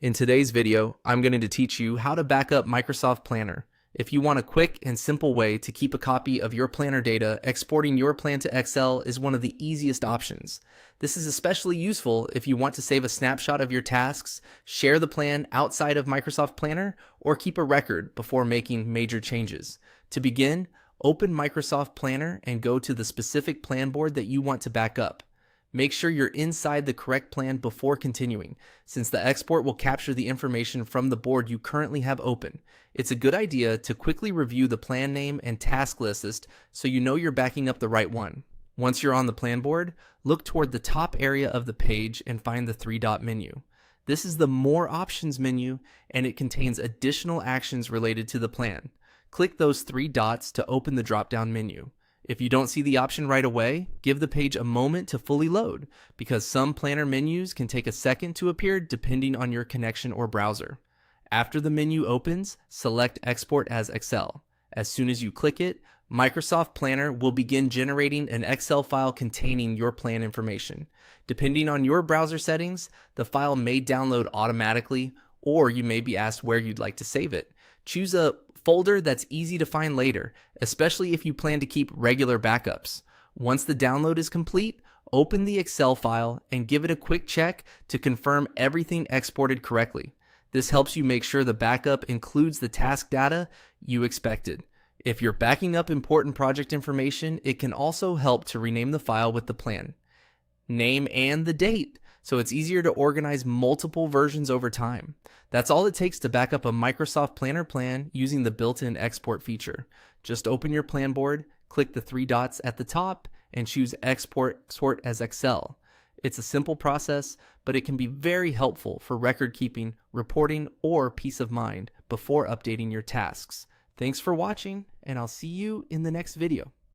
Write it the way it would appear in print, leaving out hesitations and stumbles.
In today's video, I'm going to teach you how to back up Microsoft Planner. If you want a quick and simple way to keep a copy of your Planner data, exporting your plan to Excel is one of the easiest options. This is especially useful if you want to save a snapshot of your tasks, share the plan outside of Microsoft Planner, or keep a record before making major changes. To begin, open Microsoft Planner and go to the specific plan board that you want to back up. Make sure you're inside the correct plan before continuing, since the export will capture the information from the board you currently have open. It's a good idea to quickly review the plan name and task list so you know you're backing up the right one. Once you're on the plan board, look toward the top area of the page and find the three-dot menu. This is the More Options menu, and it contains additional actions related to the plan. Click those three dots to open the drop-down menu. If you don't see the option right away, give the page a moment to fully load, because some planner menus can take a second to appear depending on your connection or browser. After the menu opens, select Export as Excel. As soon as you click it, Microsoft Planner will begin generating an Excel file containing your plan information. Depending on your browser settings, the file may download automatically, or you may be asked where you'd like to save it. Choose a folder that's easy to find later, especially if you plan to keep regular backups. Once the download is complete, open the Excel file and give it a quick check to confirm everything exported correctly. This helps you make sure the backup includes the task data you expected. If you're backing up important project information, it can also help to rename the file with the plan name and the date, so it's easier to organize multiple versions over time. That's all it takes to back up a Microsoft Planner plan using the built-in export feature. Just open your plan board, click the three dots at the top, and choose Export as Excel. It's a simple process, but it can be very helpful for record keeping, reporting, or peace of mind before updating your tasks. Thanks for watching, and I'll see you in the next video.